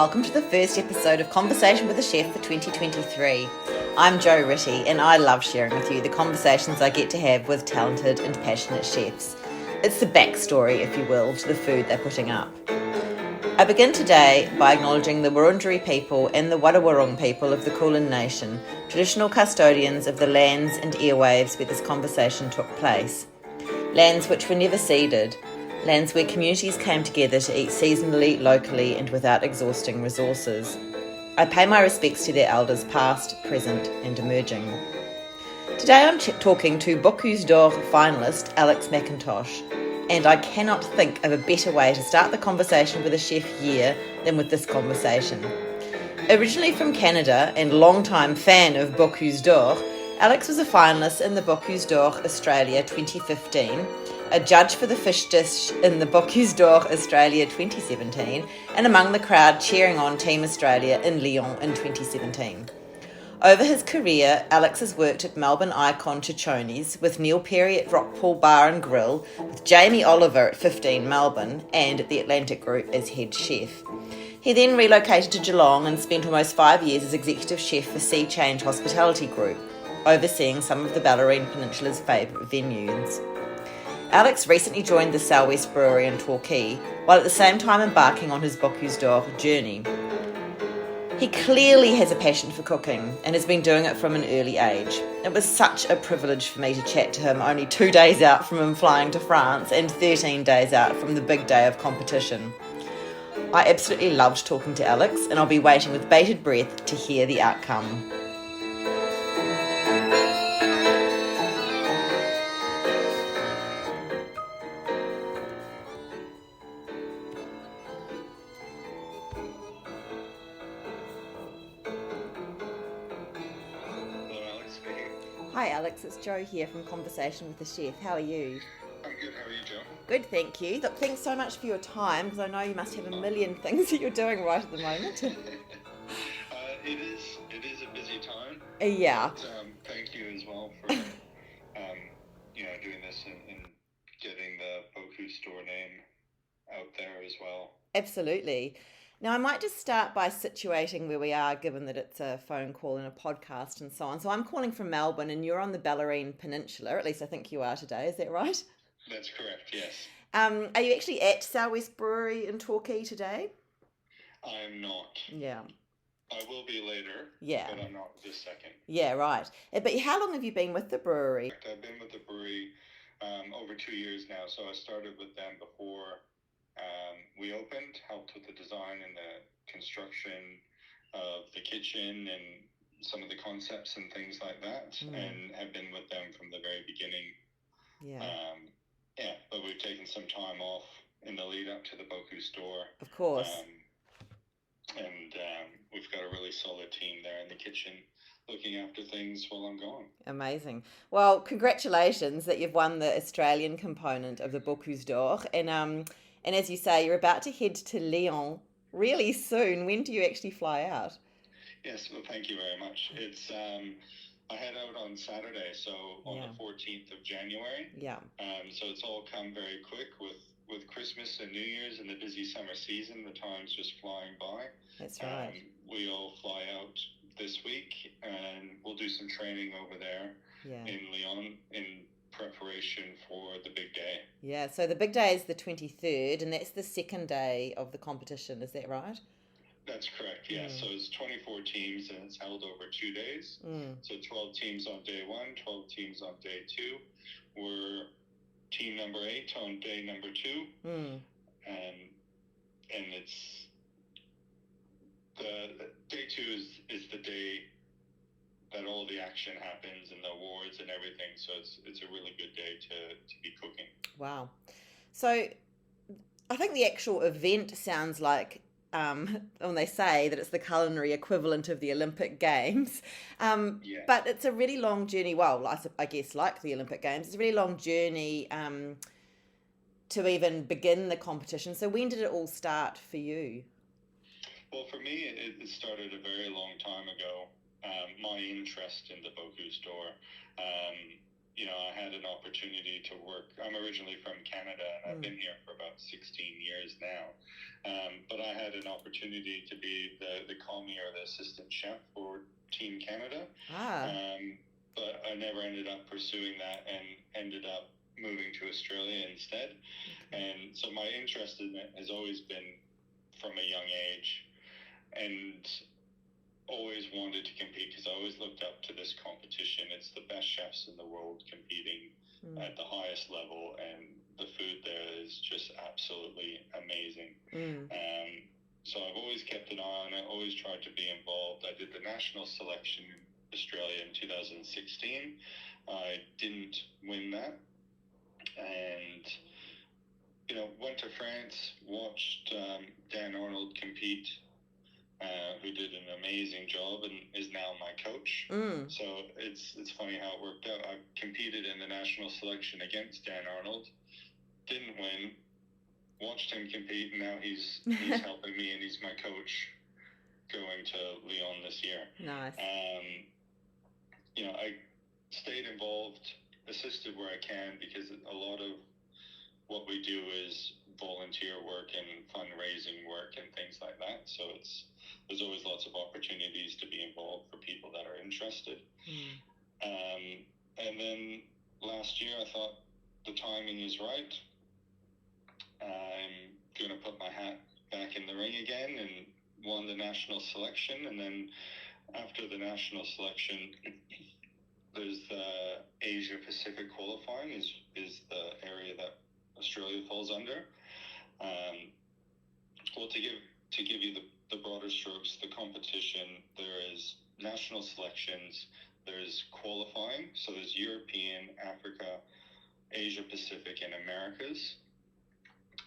welcome to the first episode of Conversation with a Chef for 2023. I'm Jo Ritty and I love sharing with you the conversations I get to have with talented and passionate chefs. It's the backstory, if you will, to the food they're putting up. I begin today by acknowledging the Wurundjeri people and the Wadawurrung people of the Kulin Nation, traditional custodians of the lands and airwaves where this conversation took place. Lands which were never ceded, lands where communities came together to eat seasonally, locally and without exhausting resources. I pay my respects to their elders past, present and emerging. Today I'm talking to Bocuse d'Or finalist Alex Mcintosh, and I cannot think of a better way to start the conversation with a chef year than with this conversation. Originally from Canada and long-time fan of Bocuse d'Or, Alex was a finalist in the Bocuse d'Or Australia 2015, a judge for the fish dish in the Bocuse d'Or Australia 2017, and among the crowd cheering on Team Australia in Lyon in 2017. Over his career, Alex has worked at Melbourne icon Cecconi's, with Neil Perry at Rockpool Bar and Grill, with Jamie Oliver at 15 Melbourne, and at the Atlantic Group as head chef. He then relocated to Geelong and spent almost 5 years as executive chef for Sea Change Hospitality Group, overseeing some of the Bellarine Peninsula's favourite venues. Alex recently joined the Sou'West Brewery in Torquay, while at the same time embarking on his Bocuse d'Or journey. He clearly has a passion for cooking and has been doing it from an early age. It was such a privilege for me to chat to him only 2 days out from him flying to France and 13 days out from the big day of competition. I absolutely loved talking to Alex, and I'll be waiting with bated breath to hear the outcome. Hi Alex, it's Jo here from Conversation with the Chef. How are you? I'm good, how are you, Jo? Good, thank you. Look, thanks so much for your time, because I know you must have a million things that you're doing right at the moment. It is a busy time. Yeah. But, thank you as well for doing this and getting the Bocuse d'Or name out there as well. Absolutely. Now, I might just start by situating where we are, given that it's a phone call and a podcast and so on. So I'm calling from Melbourne and you're on the Bellarine Peninsula, or at least I think you are today, is that right? That's correct, yes. Are you actually at Sou'West Brewery in Torquay today? I'm not. Yeah. I will be later, yeah. But I'm not this second. Yeah, right. But how long have you been with the brewery? I've been with the brewery over 2 years now, so I started with them before we opened, helped with the design and the construction of the kitchen and some of the concepts and things like that, and have been with them from the very beginning. But we've taken some time off in the lead up to the Bocuse d'Or. Of course. We've got a really solid team there in the kitchen looking after things while I'm gone. Amazing. Well, congratulations that you've won the Australian component of the Bocuse d'Or. And as you say, you're about to head to Lyon really soon. When do you actually fly out? Yes, well, thank you very much. It's I head out on Saturday, so on the 14th of January. Yeah. So it's all come very quick with Christmas and New Year's and the busy summer season. The time's just flying by. That's right. We all fly out this week, and we'll do some training over there in Lyon in preparation for the big day. Yeah, so the big day is the 23rd, and that's the second day of the competition, is that right? That's correct, yes. So it's 24 teams, and it's held over 2 days. So 12 teams on day 1, 12 teams on day 2. We're team number 8 on day number 2. And it's the day 2 is the day that all the action happens and the awards and everything. So it's a really good day to be cooking. Wow. So I think the actual event sounds like, when they say that it's the culinary equivalent of the Olympic Games, but it's a really long journey. Well, I guess like the Olympic Games, it's a really long journey to even begin the competition. So when did it all start for you? Well, for me, it started a very long time ago. My interest in the Bocuse d'Or. I had an opportunity to work. I'm originally from Canada, and I've been here for about 16 years now. But I had an opportunity to be the commis or the assistant chef for Team Canada. But I never ended up pursuing that and ended up moving to Australia instead. And so my interest in it has always been from a young age, and always wanted to compete because I always looked up to this competition. It's the best chefs in the world competing at the highest level, and the food there is just absolutely amazing. So I've always kept an eye on it, always tried to be involved. I did the national selection in Australia in 2016. I didn't win that, and went to France, watched Dan Arnold compete, who did an amazing job and is now my coach. So it's funny how it worked out. I competed in the national selection against Dan Arnold, didn't win, watched him compete, and now he's helping me, and he's my coach going to Lyon this year. Nice. I stayed involved, assisted where I can, because a lot of what we do is volunteer work and fundraising work and things like that. So there's always lots of opportunities to be involved for people that are interested. And then last year I thought the timing is right. I'm going to put my hat back in the ring again, and won the national selection. And then after the national selection, there's the Asia Pacific qualifying is the area that Australia falls under. Well, to give you the broader strokes, the competition, there is national selections, there's qualifying, so there's European, Africa, Asia Pacific, and Americas,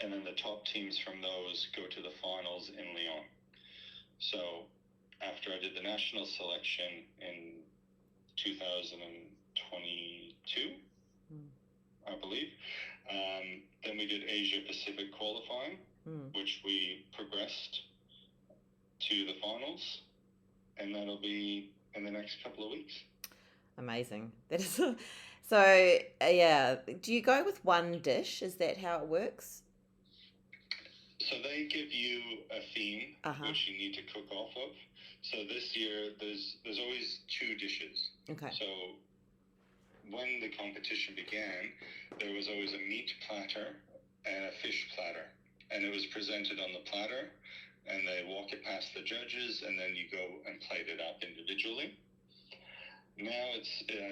and then the top teams from those go to the finals in Lyon. So after I did the national selection in 2022, I believe, then we did Asia Pacific qualifying, which we progressed to the finals, and that'll be in the next couple of weeks. Amazing. That is so. Yeah. Do you go with one dish? Is that how it works? So they give you a theme which you need to cook off of. So this year there's always two dishes. Okay. So when the competition began, there was always a meat platter and a fish platter, and it was presented on the platter, and they walk it past the judges, and then you go and plate it up individually. Now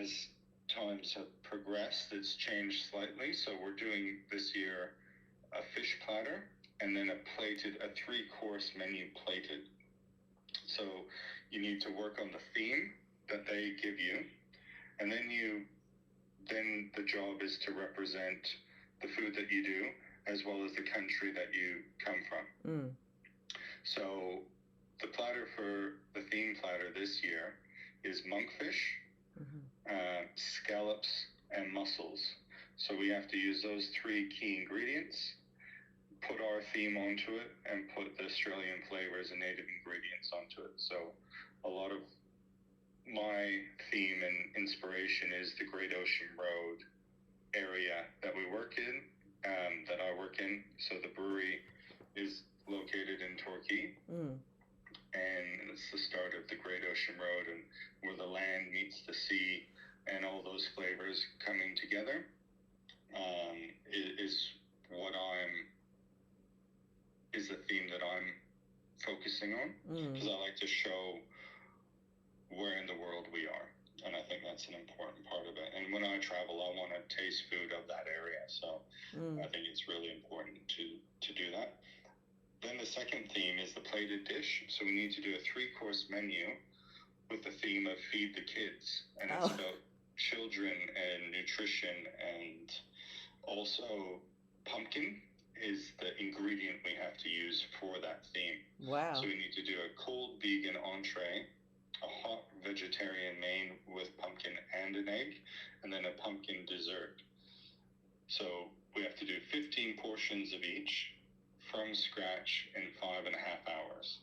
as times have progressed, it's changed slightly. So we're doing this year a fish platter, and then a 3-course menu plated. So you need to work on the theme that they give you, and then the job is to represent the food that you do, as well as the country that you come from. So the platter for the theme platter this year is monkfish, scallops, and mussels. So we have to use those 3 key ingredients, put our theme onto it, and put the Australian flavors and native ingredients onto it. So a lot of my theme and inspiration is the Great Ocean Road area that we work in, that I work in. So the brewery is located in Torquay, and it's the start of the Great Ocean Road, and where the land meets the sea, and all those flavors coming together is the theme that I'm focusing on, because I like to show where in the world we are, and I think that's an important part of it. And when I travel, I want to taste food of that area, so I think it's really important to do that. Then the second theme is the plated dish. So we need to do a 3-course menu with the theme of Feed the Kids, and it's about children and nutrition, and also pumpkin is the ingredient we have to use for that theme. Wow. So we need to do a cold vegan entree, a hot vegetarian main with pumpkin and an egg, and then a pumpkin dessert. So we have to do 15 portions of each from scratch in 5.5 hours.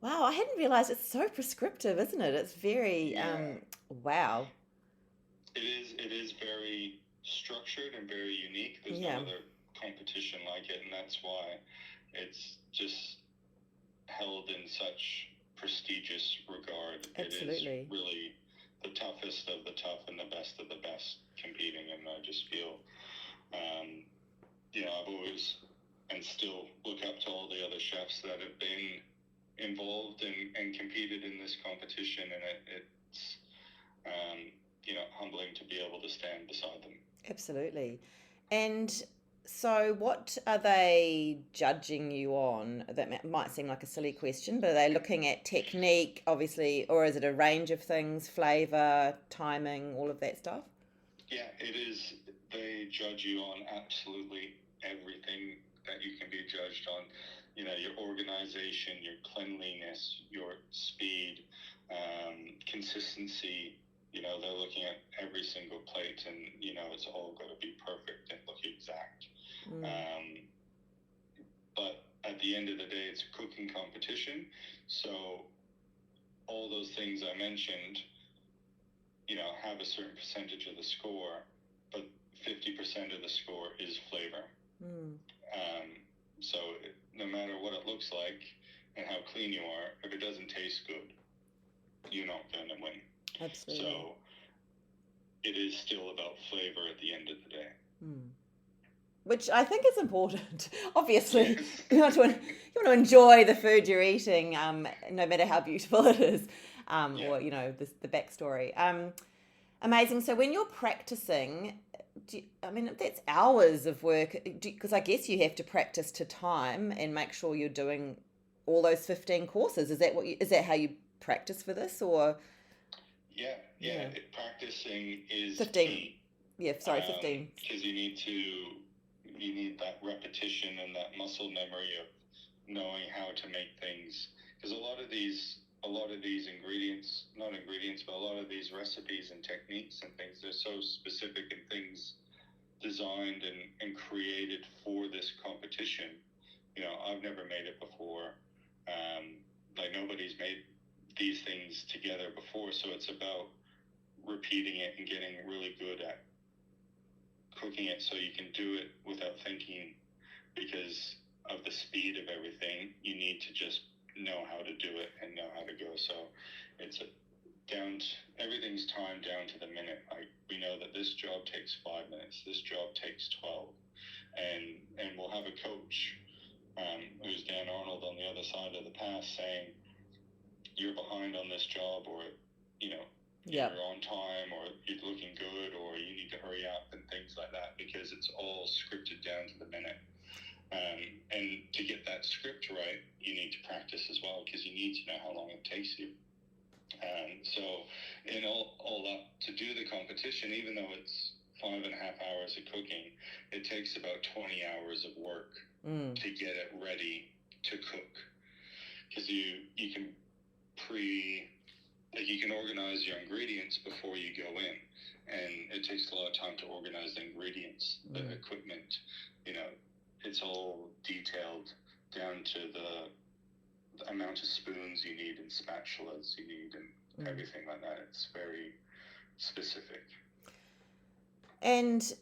Wow, I hadn't realised it's so prescriptive, isn't it? It's very, wow. It is very structured and very unique. There's no other competition like it, and that's why it's just held in such prestigious regard. Absolutely. It is really the toughest of the tough and the best of the best competing, and I just feel, I've always and still look up to all the other chefs that have been involved and competed in this competition, and it's humbling to be able to stand beside them. Absolutely. And so what are they judging you on? That might seem like a silly question, but are they looking at technique, obviously, or is it a range of things, flavour, timing, all of that stuff? Yeah, it is. They judge you on absolutely everything that you can be judged on. Your organization, your cleanliness, your speed, consistency. They're looking at every single plate, and it's all got to be perfect and look exact. But at the end of the day, it's a cooking competition, so all those things I mentioned, have a certain percentage of the score, but 50% of the score is flavor. So no matter what it looks like and how clean you are, if it doesn't taste good, you're not going to win. Absolutely. So it is still about flavor at the end of the day. Which I think is important. Obviously, you want to enjoy the food you're eating, no matter how beautiful it is, or the backstory. Amazing. So when you're practicing, that's hours of work, because I guess you have to practice to time and make sure you're doing all those 15 courses. Is that how you practice for this, or? Yeah. Practicing is 15. Key. Yeah, sorry, 15. Because you need that repetition and that muscle memory of knowing how to make things. Because a lot of these ingredients, not ingredients, but a lot of these recipes and techniques and things, they're so specific and things designed and created for this competition. I've never made it before. Nobody's made these things together before, so it's about repeating it and getting really good at cooking it so you can do it without thinking, because of the speed of everything. You need to just know how to do it and know how to go. So it's everything's timed down to the minute. We know that this job takes 5 minutes, this job takes 12, and we'll have a coach who's Dan Arnold on the other side of the pass saying, you're behind on this job, or you're on time, or you're looking good, or you need to hurry up, and things like that, because it's all scripted down to the minute. And to get that script right, you need to practice as well, because you need to know how long it takes you. So in all up to do the competition, even though it's 5.5 hours of cooking, it takes about 20 hours of work to get it ready to cook. Because you can you can organize your ingredients before you go in, and it takes a lot of time to organize the ingredients, the equipment. It's all detailed down to the amount of spoons you need and spatulas you need and everything like that. It's very specific. And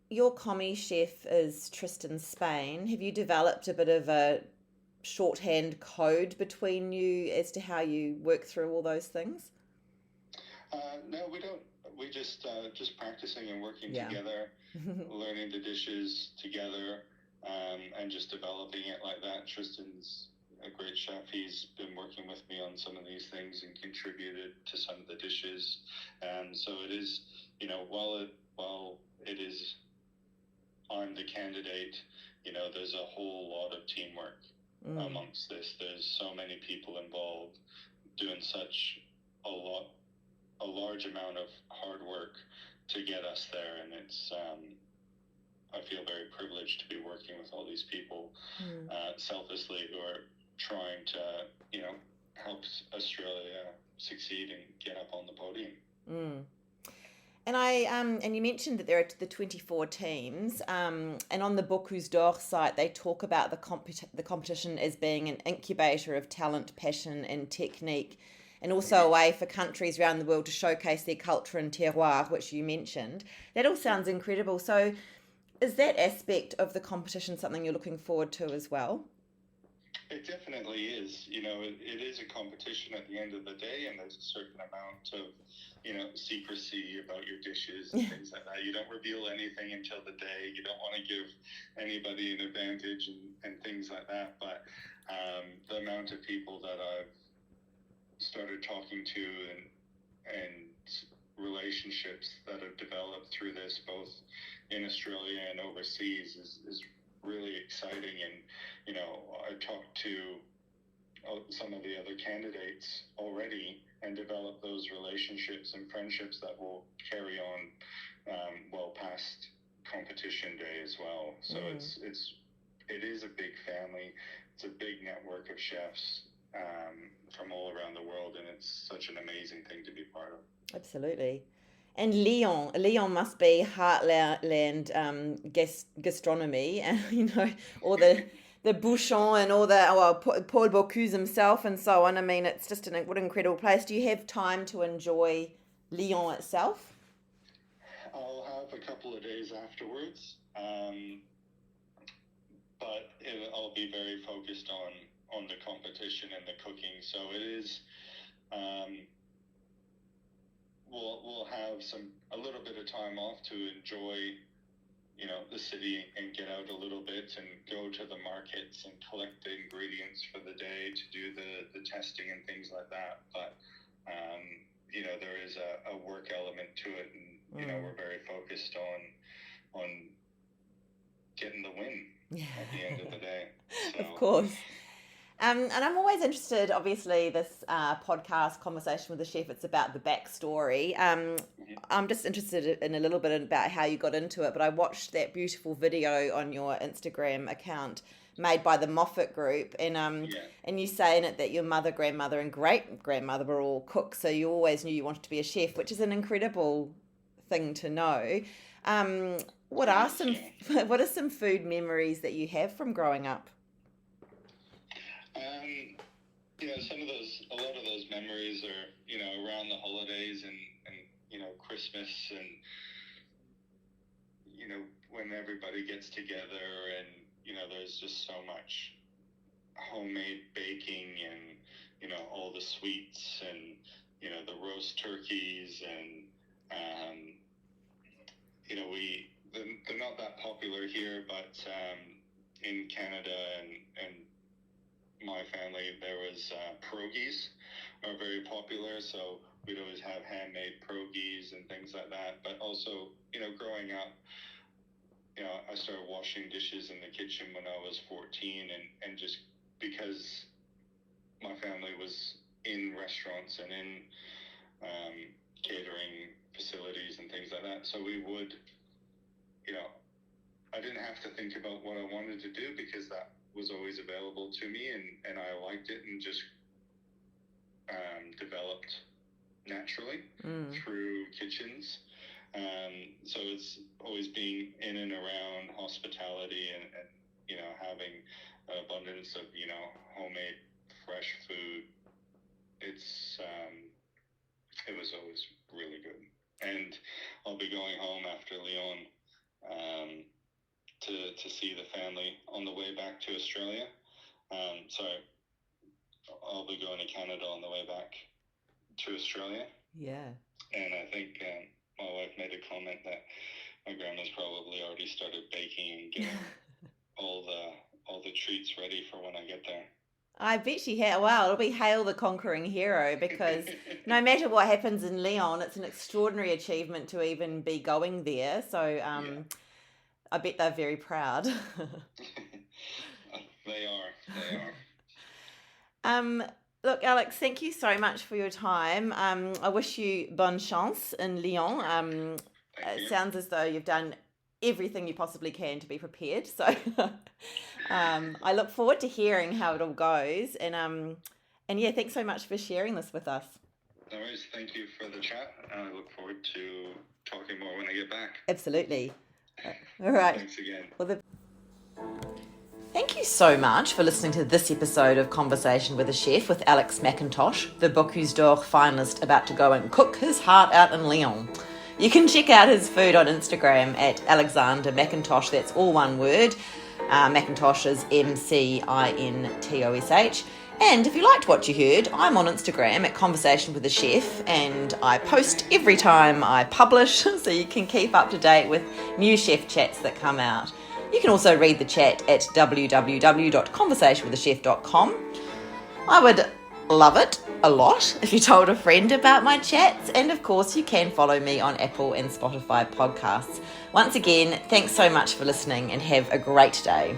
your commie chef is Tristan Spain. Have you developed a bit of a shorthand code between you as to how you work through all those things? No, we don't. We just practicing and working together, learning the dishes together, and just developing it like that. Tristan's a great chef. He's been working with me on some of these things and contributed to some of the dishes. So it is, while it is, I'm the candidate, there's a whole lot of teamwork amongst this. There's so many people involved doing such a large amount of hard work to get us there, and it's I feel very privileged to be working with all these people selflessly who are trying to help Australia succeed and get up on the podium. And and you mentioned that there are the 24 teams, and on the Bocuse d'Or site they talk about the competition as being an incubator of talent, passion and technique. and also a way for countries around the world to showcase their culture and terroir, which you mentioned. That all sounds incredible. So is that aspect of the competition something you're looking forward to as well? It definitely is. It is a competition at the end of the day, and there's a certain amount of, secrecy about your dishes and things like that. You don't reveal anything until the day. You don't want to give anybody an advantage and things like that. But the amount of people that I've started talking to and relationships that have developed through this, both in Australia and overseas, is really exciting. And I talked to some of the other candidates already and developed those relationships and friendships that will carry on well past competition day as well. So it is a big family. It's a big network of chefs from all around the world, and it's such an amazing thing to be part of. Absolutely. And Lyon must be heartland gastronomy, and all the bouchon and all Paul Bocuse himself and so on. I mean, it's just what an incredible place. Do you have time to enjoy Lyon itself? I'll have a couple of days afterwards, but I'll be very focused on the competition and the cooking. So it is. We'll have a little bit of time off to enjoy, the city and get out a little bit and go to the markets and collect the ingredients for the day to do the testing and things like that. But, there is a work element to it, and, we're very focused on getting the win at the end of the day. So. Of course. And I'm always interested, obviously, this podcast conversation with the chef, it's about the backstory. I'm just interested in a little bit about how you got into it, but I watched that beautiful video on your Instagram account made by the Moffat Group, and you say in it that your mother, grandmother, and great-grandmother were all cooks, so you always knew you wanted to be a chef, which is an incredible thing to know. What are some food memories that you have from growing up? A lot of those memories are, around the holidays and Christmas and, when everybody gets together and, there's just so much homemade baking and, all the sweets and, the roast turkeys and, they're not that popular here, but in Canada and my family, there was pierogies are very popular, so we'd always have handmade pierogies and things like that. But also, growing up, I started washing dishes in the kitchen when I was 14, and just because my family was in restaurants and in catering facilities and things like that, so we would, I didn't have to think about what I wanted to do because that was always available to me, and I liked it and just developed naturally through kitchens. So it's always been in and around hospitality and having an abundance of, homemade fresh food. It was always really good. And I'll be going home after Lyon to see the family on the way back to Australia. So I'll be going to Canada on the way back to Australia. Yeah. And I think my wife made a comment that my grandma's probably already started baking and getting all the treats ready for when I get there. I bet she had. Wow, it'll be Hail the Conquering Hero, because no matter what happens in Lyon, it's an extraordinary achievement to even be going there. So I bet they're very proud. They are. Look, Alex, thank you so much for your time. I wish you bonne chance in Lyon. It sounds as though you've done everything you possibly can to be prepared. So I look forward to hearing how it all goes. And yeah, thanks so much for sharing this with us. No worries. Thank you for the chat. I look forward to talking more when I get back. Absolutely. All right. Thanks again. Well, Thank you so much for listening to this episode of Conversation with a Chef with Alex Mcintosh, the Bocuse d'Or finalist about to go and cook his heart out in Lyon. You can check out his food on Instagram at Alexander Mcintosh, that's all one word. Mcintosh is Mcintosh. And if you liked what you heard, I'm on Instagram at Conversation with a Chef, and I post every time I publish, so you can keep up to date with new chef chats that come out. You can also read the chat at www.conversationwithachef.com. I would love it a lot if you told a friend about my chats, and of course you can follow me on Apple and Spotify podcasts. Once again, thanks so much for listening and have a great day.